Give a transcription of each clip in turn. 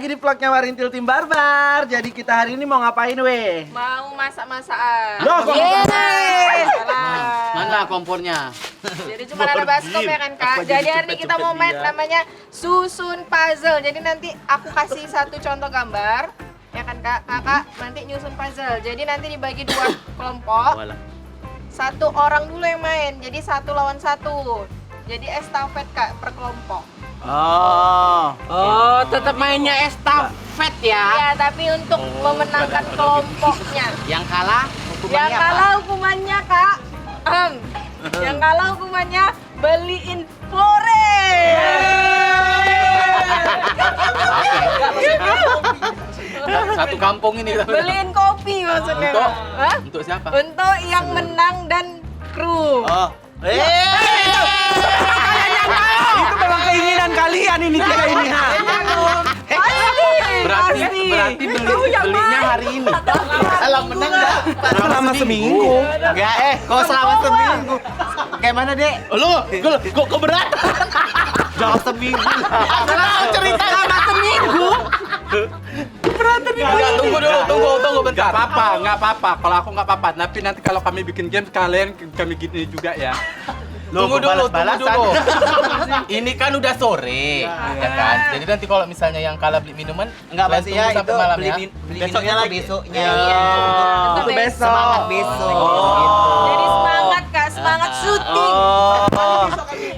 lagi di vlognya Warintil Tim Barbar. Jadi kita hari ini mau ngapain weh? Mau masak-masakan. Loh, kok Mana kompornya? Jadi cuma ada baskom ya kan kak. Jadi hari ini kita mau main namanya susun puzzle. Jadi nanti aku kasih satu contoh gambar. Ya kan kak, kakak nanti nyusun puzzle. Jadi nanti dibagi dua kelompok. Satu orang dulu yang main. Jadi 1 lawan 1. Jadi estafet kak per kelompok. Oh, Tetap mainnya estafet ya. Ya, tapi untuk memenangkan kelompoknya. Yang kalah hukumannya Yang kalah hukumannya kak. Yang kalah hukumannya beliin pore. Satu kampung ini. Beliin kopi maksudnya. Untuk? Hah? Untuk siapa? Untuk yang menang dan kru. itu memang keinginan kalian ini tiga ini ha. Berarti belinya hari ini. Salah menang enggak? Selama seminggu. Enggak kok selama seminggu. Gimana, Dek? Lu, kok berat? Jangan seminggu. Kenapa cerita selama seminggu? Berantem ibu ini. Tunggu bentar. Nggak apa-apa. Kalau aku nggak apa-apa. Tapi nanti kalau kami bikin game kalian kami gini juga ya. Tunggu dulu. Ini kan udah sore, ya kan? Jadi nanti kalau misalnya yang kalah beli minuman, Enggak kalian pasti tunggu ya, sampai itu malam beli, ya. beli Besoknya minum lagi. besoknya. Itu besok. Semangat besok. Jadi semangat kak, semangat syuting.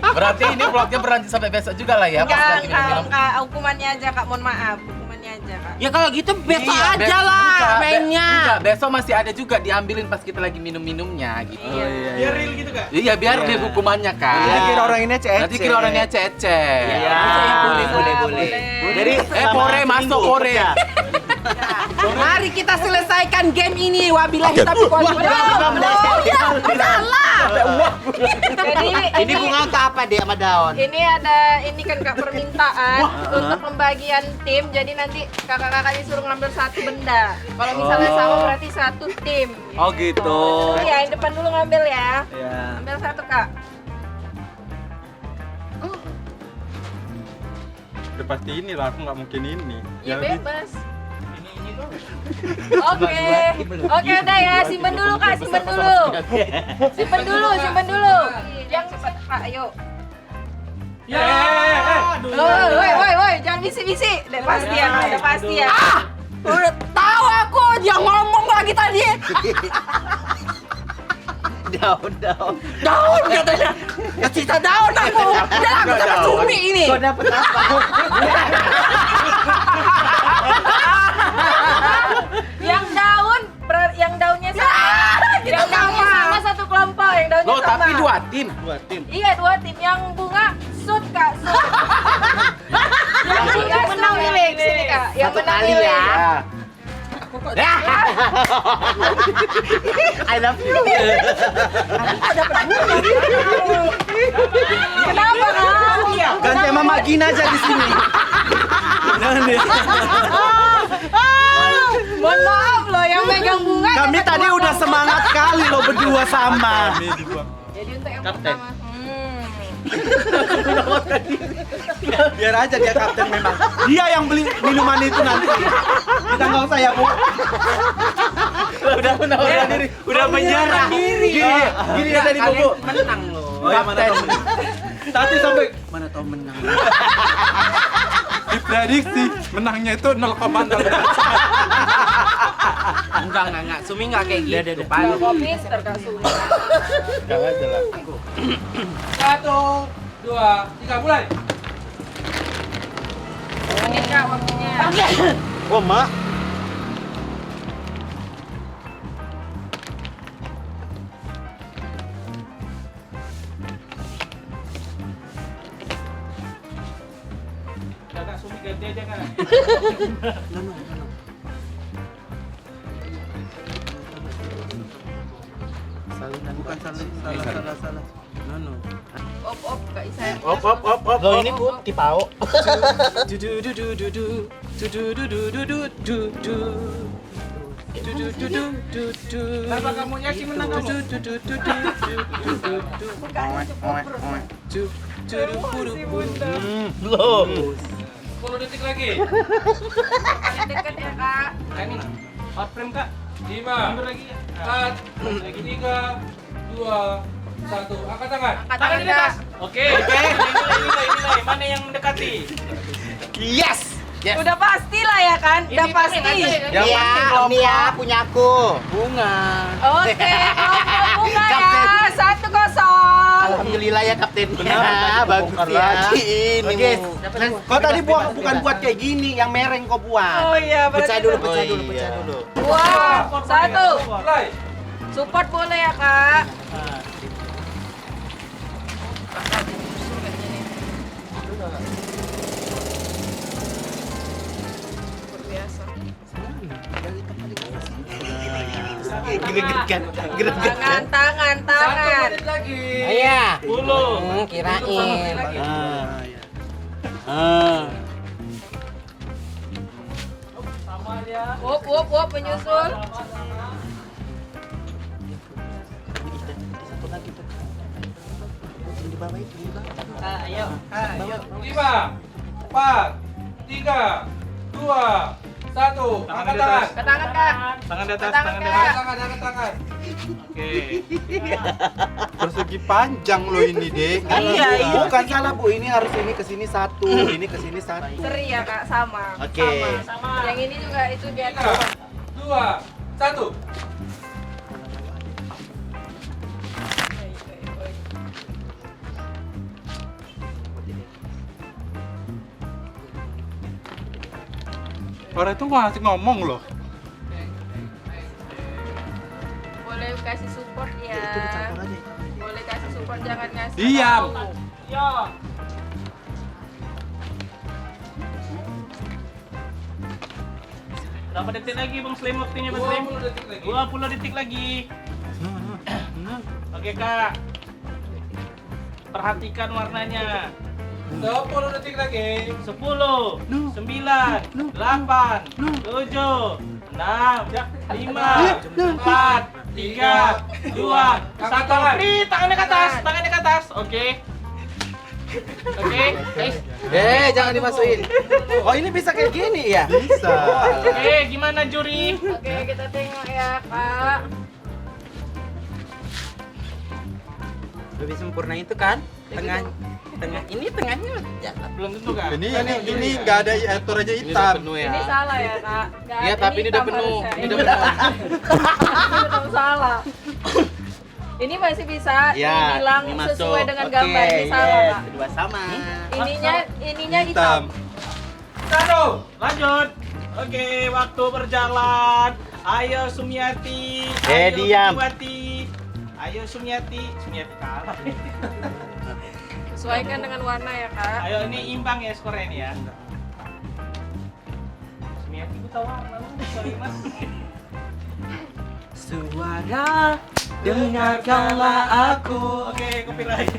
Berarti ini vlognya berlanjut sampai besok juga lah ya, pas Enggak, lagi minum-minum. kak, hukumannya aja kak, mohon maaf. Hukumannya aja kak. Ya kalau gitu besok Iya, aja lah enggak, mainnya. enggak, besok masih ada juga diambilin pas kita lagi minum-minumnya gitu. Iya. Iya, biar dia hukumannya kan. Nanti kira orang ini ece. Nanti kira orangnya cece. Iya. Boleh. Jadi Pore masuk pore. Mari kita selesaikan game ini. Wabillahi taufiq wal hidayah. Jadi Ini bunga untuk apa dia sama daun? ini ada ini kan kak permintaan untuk pembagian tim. Jadi nanti kakak-kakak disuruh ngambil satu benda. Kalau misalnya sama berarti satu tim. Oh gitu. Iya, yang depan dulu ngambil ya. Ya. Ambil satu kak. Udah pasti inilah, aku nggak mungkin ini. Iya Jadi, bebas. Oke udah ya, simpen dulu kak, simpen dulu. Simpen dulu. Yang cepat kak, ayo. Woi, jangan bisi-bisi. Udah pasti ya. Udah tahu aku dia ngomong lagi tadi. Daun. Daun katanya. Ya cerita daun aku. Udah aku sama cumi ini. Kau dapat apa? Yang daunnya sama. Yang daunnya sama satu kelompok, yang daunnya loh, sama. tapi dua tim. Iya, 2 tim. Yang bunga shoot kak, shoot. Yang bunga menang milik sini kak. Yang Satu menang kali milik. ya. I love you. Kenapa kak? Ganti sama Mak Gina aja di sini. Mohon maaf loh, yang megang bunga. Kami dapat tadi dua udah kelompok. semangat kali loh berdua sama. Jadi untuk yang pertama. Biar aja dia kapten memang. Dia yang beli minuman itu nanti. Kita nggak usah ya Bu. Udah diri, udah menyerah. Gini ya tadi Bu. Menang loh. Oh, ya, mana tahu menang. Tadi sampai mana tahu menang. Diprediksi menangnya itu 0,0. Enggak. Sumi enggak kayak gitu. Palu. Kopi terkak Sumi. Enggak aja lah. 1, 2, 3, mulai. Menit kak waktunya. Oh, Mak. Kakak Sumi ganti aja kan. Bukan salah. Op, kak Isa. Op. Lo ini Bu, tipau. Kenapa kamu yakin menang kamu? 10 detik lagi. Paling dekat ya kak. Ini hot frame kak. 5, 4, 3, 2, 1. Angkat tangan. Angkat tangan kak. Oke. Nilai. Mana yang mendekati? Yes. Yes. Udah pasti lah ya kan? Udah pasti. Iya, ini ya punya aku. Bunga. Oke, kelompok bunga ya. Kapten. 1-0. Alhamdulillah ya kapten. Ya, bagus ya. Ini. Oke. Kau tadi bukan buat kayak gini, yang mereng kau buat. Oh iya, Pecah berarti dulu, Oh, pecah dulu, iya. pecah dulu. 2, 1. Mulai. Support boleh ya kak. Greget-kan. Greget. Tangan. 1 menit lagi. Iya. 10. Kirain. Wop, menyusul. Ayo. 5, 4, 3, 2, 1. Angkat tangan. Ke tangan kak. Tangan di atas, Tangan, tangan di Kak. atas. Angkat tangan. Oke. Persegi panjang loh ini, Dek. Iya. Bukan salah Bu, ini harus ini ke sini 1, ini ke sini 1. Seri ya kak, sama. Oke. Sama. Yang ini juga itu di atas. 3, 2, 1. Orang itu masih ngomong loh. Boleh kasih support ya. Boleh kasih support, jangan ngasih. Diam. tahu. Berapa detik lagi Bang Slim waktunya Bang Slim? 20 detik lagi. 20 detik lagi. Oke Kak. Perhatikan warnanya. 10 detik lagi. 10, 9, 8, 7, 6, 5, 4, 3, 2, 1. Pri, tangannya ke atas, tangannya ke atas. Oke. Oke, guys. Jangan dimasukin. Oh, ini bisa kayak gini ya? Bisa. Oke, gimana juri? Oke, kita tengok ya kak. Lebih sempurna itu kan? Tengah ini tengahnya Belum tentu Kak. Ini nggak ada atur aja hitam. penuh Ini salah ya kak. Nggak Iya, ada tapi ini udah hitam penuh. harusnya. Ini udah penuh. Ini tetap salah. Ini masih bisa dibilang ini masuk. sesuai dengan Oke, gambar. Ini salah yes, kak. kedua sama. Ininya hitam. Satu, lanjut. Oke, waktu berjalan. Ayo Sumiati. Ayo diam. Kutiwati. Ayo Sumiati. Sumiati kalah. Sesuaikan dengan warna ya kak. Ayo ini imbang ya skornya ini ya. Sumiati ku tahu warna lu. Sorry mas. Suara dengarkanlah aku. Oke, copyright.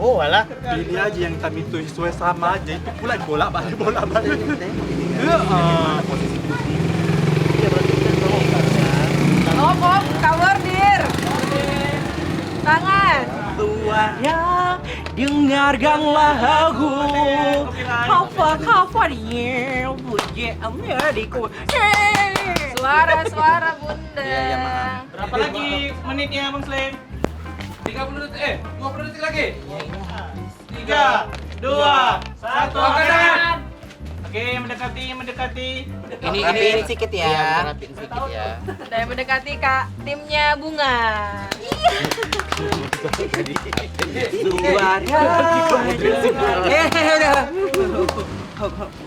Oh, alah. Pilih aja yang hitam itu sesuai sama aja. Itu pula bolak-balik. Om, cover dir. Tangan. Suara dengarkanlah aku. Kafa-kafanya puji Ameriku. Suara bunda. Iya, maaf. Berapa lagi menitnya Bang Slim? 30 detik, 20 detik lagi. 3, 2, 1. Angkat tangan. Oke, mendekati. Ini sedikit ya. Rapin sedikit ya. Dan mendekati kak timnya bunga. Suara.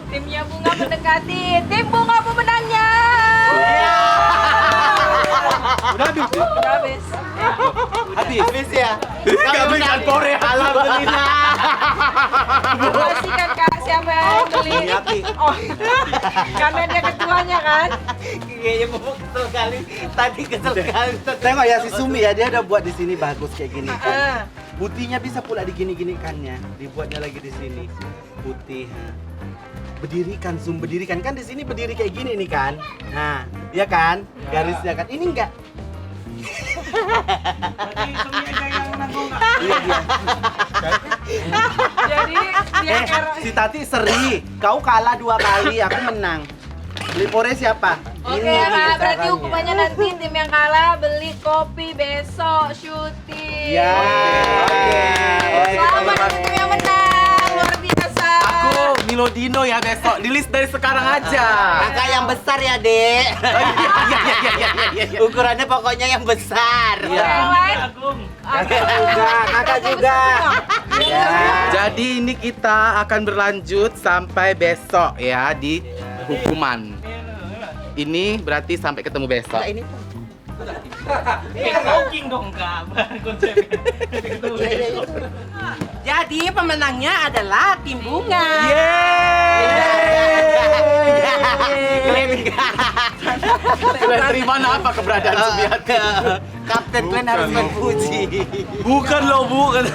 Timnya bunga mendekati. Tim bunga pemenangnya. Udah habis. Udah habis. Habis ya. Nggak belikan Korea. Alhamdulillah. Pastikan kak siapa yang beli. Oh, karena dia ketuanya kan. Kayaknya mau kesel kali. Tadi kesel kali. Tengok ya si Sumi ya, dia udah buat di sini bagus kayak gini Ah. kan. Putihnya bisa pula digini-ginikannya, dibuatnya lagi di sini. Putih. Berdirikan, zoom berdirikan kan di sini berdiri kayak gini nih kan. Nah, ya kan? Garisnya kan. Ini enggak. Berarti Sumi aja yang nanggung nggak? Iya dia. Si Tati seri. Kau kalah 2 kali, aku menang. Beli pore siapa? Oke ya kak, berarti hukumannya nanti tim yang kalah beli kopi besok syuting. Ya. Oke. Selamat untuk tim yang menang, luar biasa. Aku Milodino ya besok. Di list dari sekarang aja. Kakak yang besar ya, Dek. Iya. Ukurannya pokoknya yang besar. Iya. Agung. Kakak juga. Ya. Jadi ini kita akan berlanjut sampai besok ya di hukuman. Ini berarti sampai ketemu besok. Ini Walking dong kak, bukan konsepnya. jadi pemenangnya adalah tim bunga. Kalian terima apa keberadaan Sumiati? Kapten Glenn harus berpuji. Bukan loh, bukan.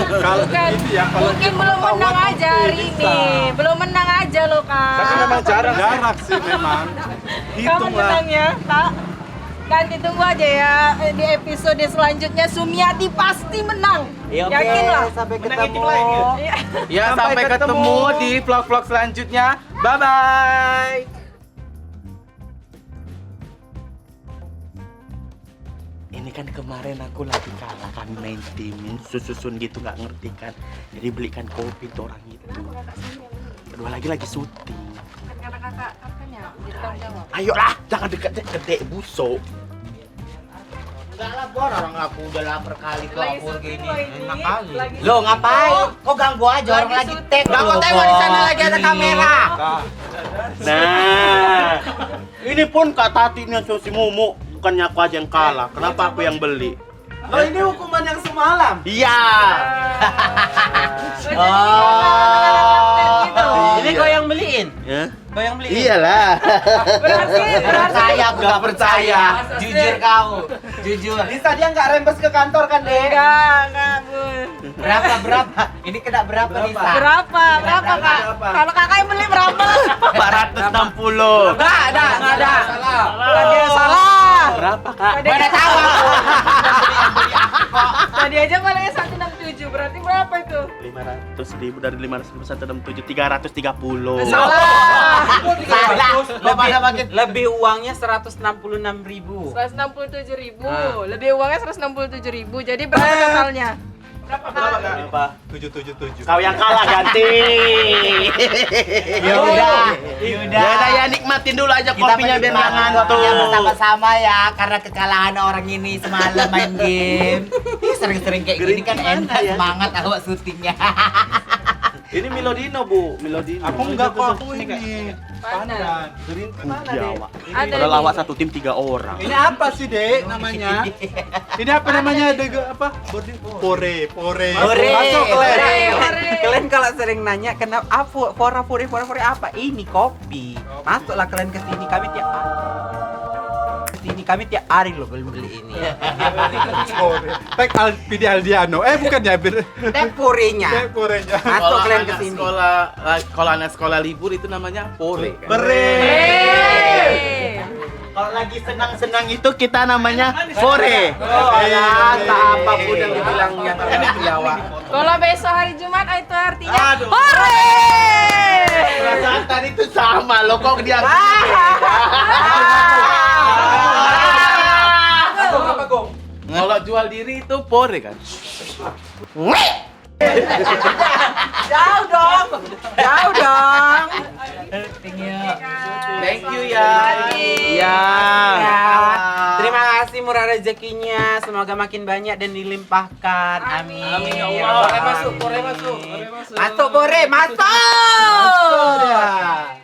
Bukan, mungkin belum menang aja hari ini. Belum menang aja loh kak. Tapi memang jarang. Jarak sih memang. Kamu menangnya, tak? Nanti tunggu aja ya di episode selanjutnya Sumiati pasti menang. Ya, oke. Yakin lah. Sampai Menangin tim ketemu. lain ya? Iya. Ya, sampai ketemu di vlog-vlog selanjutnya. Bye-bye. Ini kan kemarin aku lagi kalah, kami main tim susun gitu nggak ngerti kan. Jadi belikan kopi tuh orang itu. Kedua lagi syuting. Kata kakak kakaknya bertanggung jawab. Ayolah, jangan deket-deket dek busuk. Enggak lah, Bor. Orang aku udah lapar kali ke Lagi dapur syuting gini. loh ini. Enak kali. Lagi Lo syuting. ngapain? Kok ganggu aja orang Lagi lagi syuting. take. Lah kok tengok di sana lagi ada kamera. Nah, ini pun Kak Tati nih si Mumu. Bukannya aku aja yang kalah. Kenapa aku yang beli? Oh, ini hukuman yang semalam. Iya. Oh. Ini kau yang beliin? Ya? Kau yang beliin? Iyalah. Berarti Percaya, aku nggak percaya. Jujur kau. Jujur. Lisa dia nggak rembes ke kantor kan, Dek? enggak, Bun. Berapa? Ini kena berapa, Nisa? Berapa kak? Berapa? Kalau kakak yang beli berapa? 460. Nggak ada. Tadi salah. Berapa, Kak? Mana tahu aku. Tadi aja malahnya 167. Berarti berapa itu? 500.000 dari 500 330. Salah. Salah. Lebih uangnya 166.000. 167.000. Lebih uangnya 167.000. Jadi berapa totalnya? Berapa kak? Berapa? 777. Kau yang kalah ganti. Ya udah. Ya udah ya nikmatin dulu aja kopinya biar nggak ngantuk. Kopinya bersama-sama ya karena kekalahan orang ini semalam main game. Ih, sering-sering kayak gini kan enak semangat awak syutingnya. Ini Milodino, Bu. Milodino. Aku enggak kok, aku ini. Pandan. Green tea mana, Dek? Ada Udah nih. lawak satu tim 3 orang. Ini apa sih, Dek, namanya? Ini apa namanya? Apa? Pore. Masuk Kalian kalau sering nanya kenapa fora apa? Ini kopi. Masuklah kalian ke sini kami tiap hari loh beli ini. Tek Alpidi Aldiano. Bukan ya, Teh purenya. Porenya. Masuk kalian ke sini. Kalau anak sekolah libur itu namanya pore. Kan? Kalau lagi senang-senang itu kita namanya fore. Tak apapun yang dibilangnya kalian Jawa. Kalau besok hari Jumat itu artinya Aduh. hore. Perasaan tadi itu sama loh kok dia. Kalau jual diri itu pore kan. Jauh dong. Thank you ya. Ya. Terima kasih murah rezekinya. Semoga makin banyak dan dilimpahkan. Amin. Amin ya Ya Allah. Allah. Masuk. Masuk, Bore, masuk. Sudah.